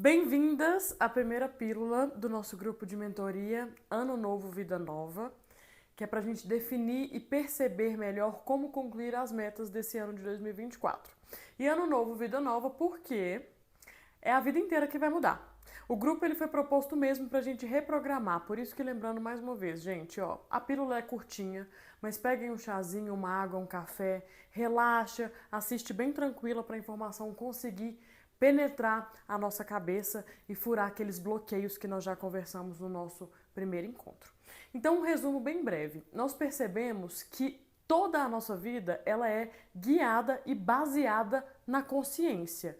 Bem-vindas à primeira pílula do nosso grupo de mentoria Ano Novo, Vida Nova, que é para a gente definir e perceber melhor como concluir as metas desse ano de 2024. E Ano Novo, Vida Nova, porque é a vida inteira que vai mudar. O grupo ele foi proposto mesmo para a gente reprogramar, por isso que lembrando mais uma vez, gente, ó, a pílula é curtinha, mas peguem um chazinho, uma água, um café, relaxa, assiste bem tranquila para a informação conseguir penetrar a nossa cabeça e furar aqueles bloqueios que nós já conversamos no nosso primeiro encontro. Então, um resumo bem breve. Nós percebemos que toda a nossa vida ela é guiada e baseada na consciência.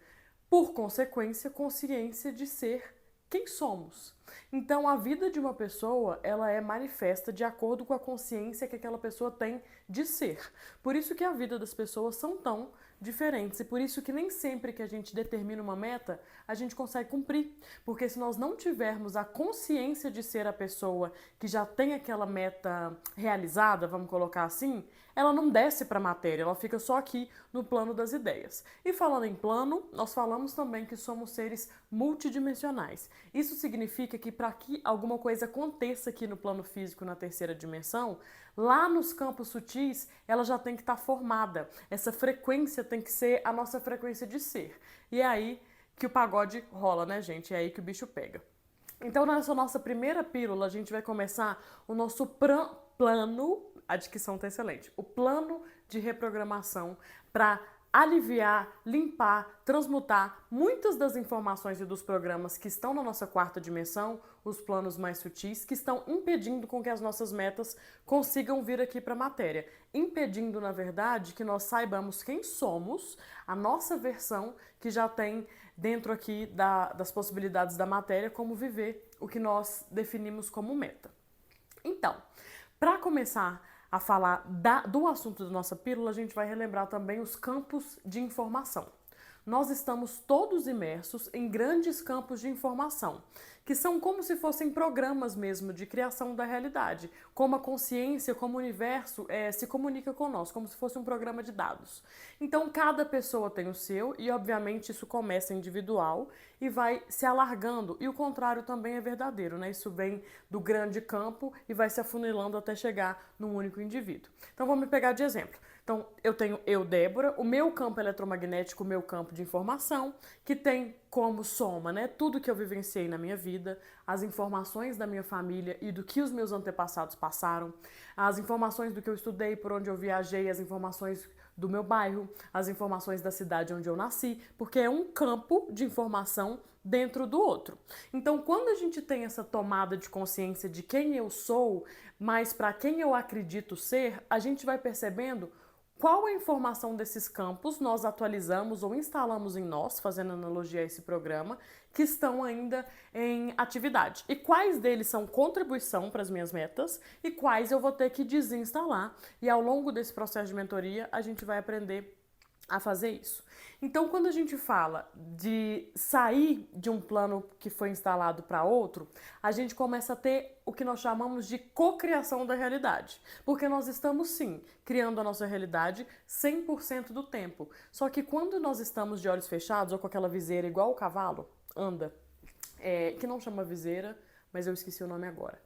Por consequência, consciência de ser quem somos. Então, a vida de uma pessoa, ela é manifesta de acordo com a consciência que aquela pessoa tem de ser. Por isso que a vida das pessoas são tão diferentes e por isso que nem sempre que a gente determina uma meta, a gente consegue cumprir. Porque se nós não tivermos a consciência de ser a pessoa que já tem aquela meta realizada, vamos colocar assim, ela não desce para a matéria, ela fica só aqui no plano das ideias. E falando em plano, nós falamos também que somos seres multidimensionais. Isso significa que para que alguma coisa aconteça aqui no plano físico, na terceira dimensão, lá nos campos sutis, ela já tem que estar formada. Essa frequência tem que ser a nossa frequência de ser. E é aí que o pagode rola, né, gente? É aí que o bicho pega. Então, nessa nossa primeira pílula, a gente vai começar o nosso plano, a dicção tá excelente, o plano de reprogramação para aliviar, limpar, transmutar muitas das informações e dos programas que estão na nossa quarta dimensão, os planos mais sutis, que estão impedindo com que as nossas metas consigam vir aqui para a matéria. Impedindo, na verdade, que nós saibamos quem somos, a nossa versão que já tem dentro aqui das possibilidades da matéria, como viver o que nós definimos como meta. Então, para começar a falar do assunto da nossa pílula, a gente vai relembrar também os campos de informação. Nós estamos todos imersos em grandes campos de informação, que são como se fossem programas mesmo de criação da realidade, como a consciência, como o universo se comunica com nós, como se fosse um programa de dados. Então, cada pessoa tem o seu e, obviamente, isso começa individual e vai se alargando, e o contrário também é verdadeiro, né? Isso vem do grande campo e vai se afunilando até chegar num único indivíduo. Então, vamos pegar de exemplo. Então, eu tenho Débora, o meu campo eletromagnético, o meu campo de informação, que tem como soma, né, tudo que eu vivenciei na minha vida, as informações da minha família e do que os meus antepassados passaram, as informações do que eu estudei, por onde eu viajei, as informações do meu bairro, as informações da cidade onde eu nasci, porque é um campo de informação dentro do outro. Então, quando a gente tem essa tomada de consciência de quem eu sou, mas para quem eu acredito ser, a gente vai percebendo qual a informação desses campos nós atualizamos ou instalamos em nós, fazendo analogia a esse programa, que estão ainda em atividade. E quais deles são contribuição para as minhas metas e quais eu vou ter que desinstalar. E ao longo desse processo de mentoria, a gente vai aprender a fazer isso. Então, quando a gente fala de sair de um plano que foi instalado para outro, a gente começa a ter o que nós chamamos de cocriação da realidade. Porque nós estamos, sim, criando a nossa realidade 100% do tempo. Só que quando nós estamos de olhos fechados ou com aquela viseira igual o cavalo anda, que não chama viseira, mas eu esqueci o nome agora.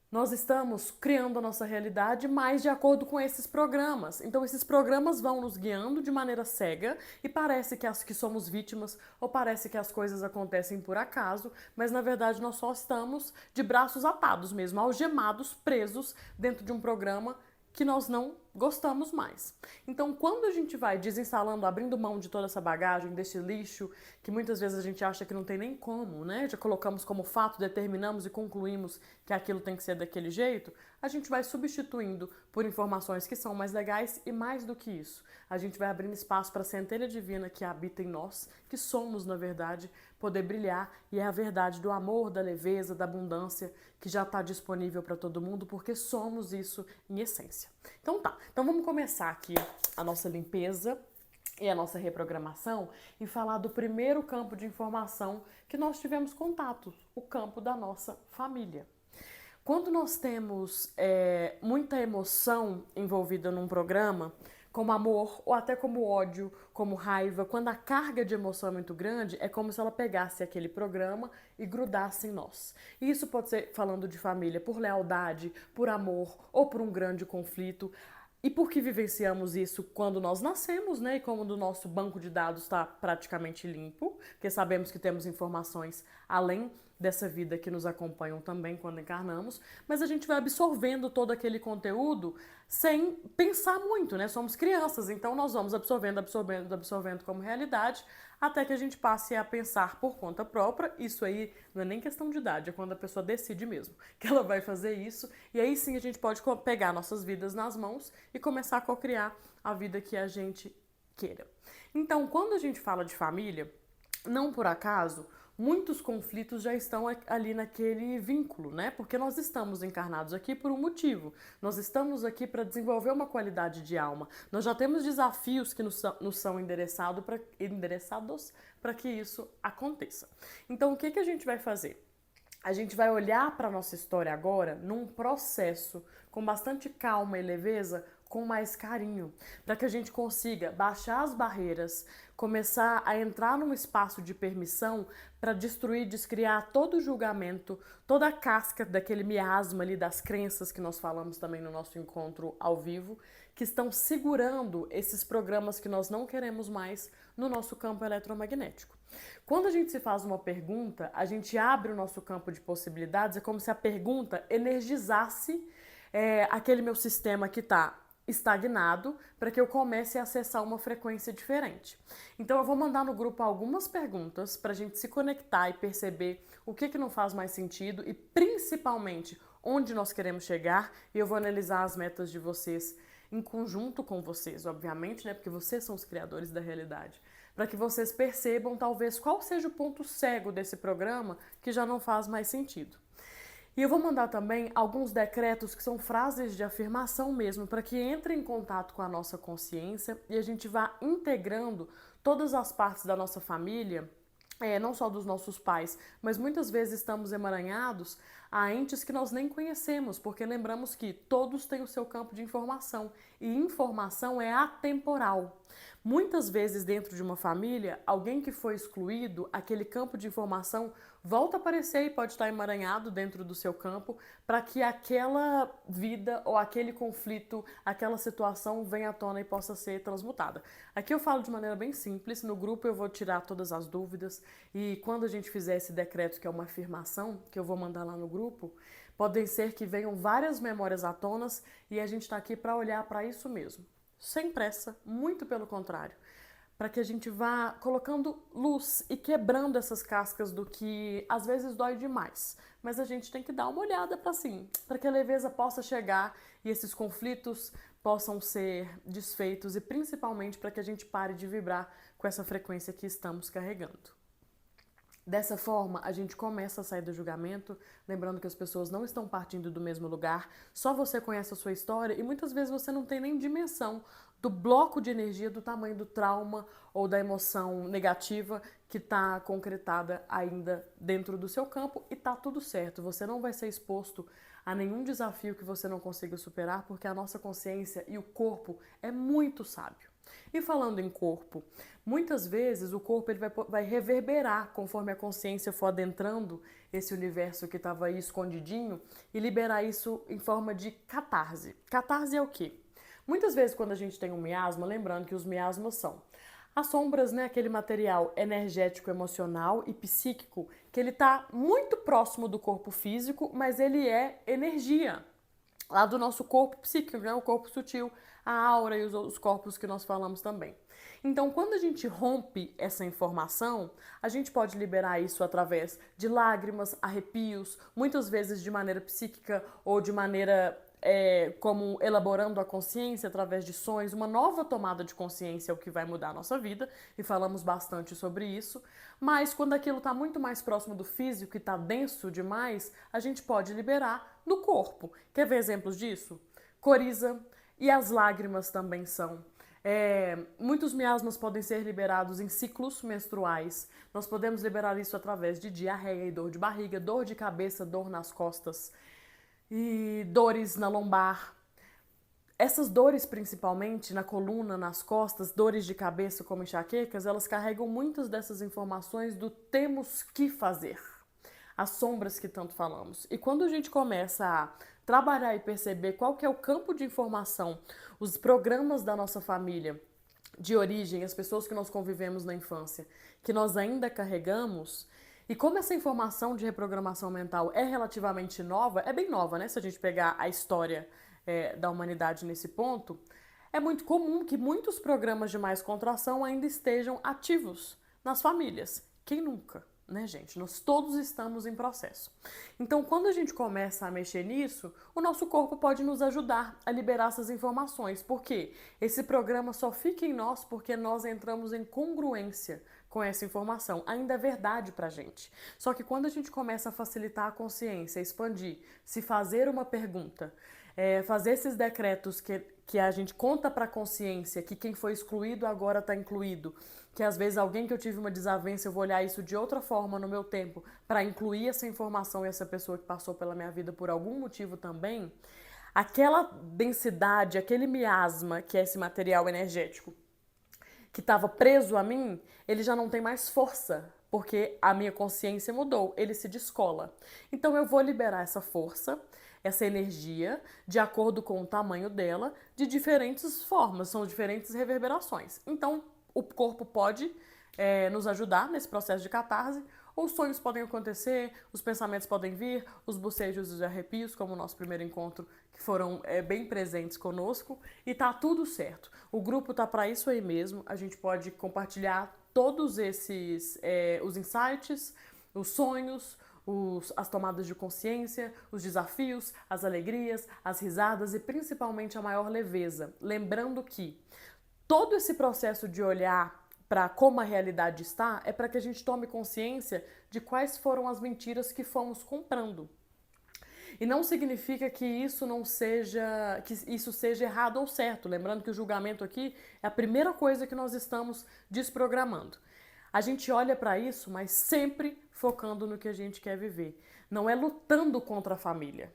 Nós estamos criando a nossa realidade mais de acordo com esses programas. Então, esses programas vão nos guiando de maneira cega e parece que somos vítimas ou parece que as coisas acontecem por acaso, mas na verdade nós só estamos de braços atados mesmo, algemados, presos dentro de um programa que nós não gostamos mais. Então, quando a gente vai desinstalando, abrindo mão de toda essa bagagem, desse lixo, que muitas vezes a gente acha que não tem nem como, né? Já colocamos como fato, determinamos e concluímos que aquilo tem que ser daquele jeito, a gente vai substituindo por informações que são mais legais e mais do que isso. A gente vai abrindo espaço para a centelha divina que habita em nós, que somos, na verdade, poder brilhar, e é a verdade do amor, da leveza, da abundância, que já está disponível para todo mundo, porque somos isso em essência. Então tá, então vamos começar aqui a nossa limpeza e a nossa reprogramação e falar do primeiro campo de informação que nós tivemos contato, o campo da nossa família. Quando nós temos muita emoção envolvida num programa, como amor ou até como ódio, como raiva. Quando a carga de emoção é muito grande, é como se ela pegasse aquele programa e grudasse em nós. E isso pode ser falando de família por lealdade, por amor ou por um grande conflito. E por que vivenciamos isso quando nós nascemos, né? E como o nosso banco de dados está praticamente limpo, porque sabemos que temos informações além dessa vida que nos acompanham também quando encarnamos, mas a gente vai absorvendo todo aquele conteúdo sem pensar muito, né? Somos crianças, então nós vamos absorvendo, absorvendo, absorvendo como realidade, até que a gente passe a pensar por conta própria. Isso aí não é nem questão de idade, é quando a pessoa decide mesmo que ela vai fazer isso, e aí sim a gente pode pegar nossas vidas nas mãos e começar a co-criar a vida que a gente queira. Então, quando a gente fala de família, não por acaso, muitos conflitos já estão ali naquele vínculo, né? Porque nós estamos encarnados aqui por um motivo. Nós estamos aqui para desenvolver uma qualidade de alma. Nós já temos desafios que nos são endereçados para que isso aconteça. Então, o que a gente vai fazer? A gente vai olhar para a nossa história agora num processo com bastante calma e leveza, com mais carinho, para que a gente consiga baixar as barreiras, começar a entrar num espaço de permissão para destruir, descriar todo o julgamento, toda a casca daquele miasma ali das crenças que nós falamos também no nosso encontro ao vivo, que estão segurando esses programas que nós não queremos mais no nosso campo eletromagnético. Quando a gente se faz uma pergunta, a gente abre o nosso campo de possibilidades, é como se a pergunta energizasse aquele meu sistema que está estagnado para que eu comece a acessar uma frequência diferente. Então eu vou mandar no grupo algumas perguntas para a gente se conectar e perceber o que não faz mais sentido e principalmente onde nós queremos chegar, e eu vou analisar as metas de vocês em conjunto com vocês, obviamente, né, porque vocês são os criadores da realidade, para que vocês percebam talvez qual seja o ponto cego desse programa que já não faz mais sentido. E eu vou mandar também alguns decretos que são frases de afirmação mesmo, para que entre em contato com a nossa consciência e a gente vá integrando todas as partes da nossa família, não só dos nossos pais, mas muitas vezes estamos emaranhados a entes que nós nem conhecemos, porque lembramos que todos têm o seu campo de informação e informação é atemporal. Muitas vezes dentro de uma família, alguém que foi excluído, aquele campo de informação volta a aparecer e pode estar emaranhado dentro do seu campo para que aquela vida ou aquele conflito, aquela situação venha à tona e possa ser transmutada. Aqui eu falo de maneira bem simples, no grupo eu vou tirar todas as dúvidas e quando a gente fizer esse decreto, que é uma afirmação, que eu vou mandar lá no grupo, podem ser que venham várias memórias à tona e a gente está aqui para olhar para isso mesmo. Sem pressa, muito pelo contrário, para que a gente vá colocando luz e quebrando essas cascas do que às vezes dói demais. Mas a gente tem que dar uma olhada para que a leveza possa chegar e esses conflitos possam ser desfeitos e principalmente para que a gente pare de vibrar com essa frequência que estamos carregando. Dessa forma, a gente começa a sair do julgamento, lembrando que as pessoas não estão partindo do mesmo lugar, só você conhece a sua história e muitas vezes você não tem nem dimensão do bloco de energia, do tamanho do trauma ou da emoção negativa que está concretada ainda dentro do seu campo e tá tudo certo. Você não vai ser exposto a nenhum desafio que você não consiga superar, porque a nossa consciência e o corpo é muito sábio. E falando em corpo, muitas vezes o corpo ele vai reverberar conforme a consciência for adentrando esse universo que estava aí escondidinho e liberar isso em forma de catarse. Catarse é o quê? Muitas vezes quando a gente tem um miasma, lembrando que os miasmas são as sombras, né, aquele material energético, emocional e psíquico que ele está muito próximo do corpo físico, mas ele é energia lá do nosso corpo psíquico, né, o corpo sutil, a aura e os corpos que nós falamos também. Então, quando a gente rompe essa informação, a gente pode liberar isso através de lágrimas, arrepios, muitas vezes de maneira psíquica ou de maneira como elaborando a consciência através de sonhos. Uma nova tomada de consciência é o que vai mudar a nossa vida e falamos bastante sobre isso. Mas quando aquilo está muito mais próximo do físico e está denso demais, a gente pode liberar no corpo. Quer ver exemplos disso? Coriza e as lágrimas também são. Muitos miasmas podem ser liberados em ciclos menstruais. Nós podemos liberar isso através de diarreia e dor de barriga, dor de cabeça, dor nas costas e dores na lombar. Essas dores, principalmente na coluna, nas costas, dores de cabeça como enxaquecas, elas carregam muitas dessas informações do temos que fazer. As sombras que tanto falamos. E quando a gente começa a trabalhar e perceber qual que é o campo de informação, os programas da nossa família de origem, as pessoas que nós convivemos na infância, que nós ainda carregamos, e como essa informação de reprogramação mental é relativamente nova, é bem nova, né? Se a gente pegar a história da humanidade nesse ponto, é muito comum que muitos programas de mais contração ainda estejam ativos nas famílias. Quem nunca? Né, gente? Nós todos estamos em processo. Então, quando a gente começa a mexer nisso, o nosso corpo pode nos ajudar a liberar essas informações, porque esse programa só fica em nós porque nós entramos em congruência com essa informação. Ainda é verdade pra gente. Só que quando a gente começa a facilitar a consciência, expandir, se fazer uma pergunta, fazer esses decretos que a gente conta para a consciência que quem foi excluído agora está incluído, que às vezes alguém que eu tive uma desavença, eu vou olhar isso de outra forma no meu tempo para incluir essa informação e essa pessoa que passou pela minha vida por algum motivo também, aquela densidade, aquele miasma que é esse material energético que estava preso a mim, ele já não tem mais força, porque a minha consciência mudou, ele se descola. Então eu vou liberar essa força, essa energia, de acordo com o tamanho dela, de diferentes formas, são diferentes reverberações. Então o corpo pode nos ajudar nesse processo de catarse, os sonhos podem acontecer, os pensamentos podem vir, os bocejos e os arrepios, como o nosso primeiro encontro, que foram bem presentes conosco, e tá tudo certo. O grupo tá para isso aí mesmo, a gente pode compartilhar todos esses, os insights, os sonhos, as tomadas de consciência, os desafios, as alegrias, as risadas e principalmente a maior leveza. Lembrando que todo esse processo de olhar para como a realidade está é para que a gente tome consciência de quais foram as mentiras que fomos comprando. E não significa que isso não seja, que isso seja errado ou certo. Lembrando que o julgamento aqui é a primeira coisa que nós estamos desprogramando. A gente olha para isso, mas sempre focando no que a gente quer viver. Não é lutando contra a família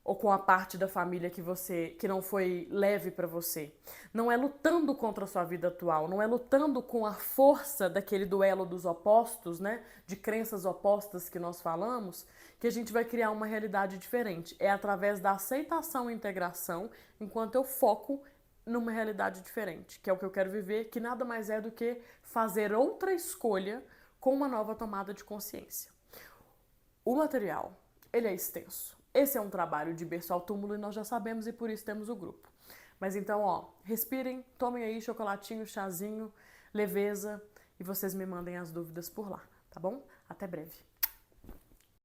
ou com a parte da família que não foi leve para você. Não é lutando contra a sua vida atual, não é lutando com a força daquele duelo dos opostos, né, de crenças opostas que nós falamos, que a gente vai criar uma realidade diferente. É através da aceitação e integração, enquanto eu foco numa realidade diferente, que é o que eu quero viver, que nada mais é do que fazer outra escolha com uma nova tomada de consciência. O material, ele é extenso. Esse é um trabalho de berço ao túmulo e nós já sabemos e por isso temos o grupo. Mas então, respirem, tomem aí chocolatinho, chazinho, leveza e vocês me mandem as dúvidas por lá, tá bom? Até breve.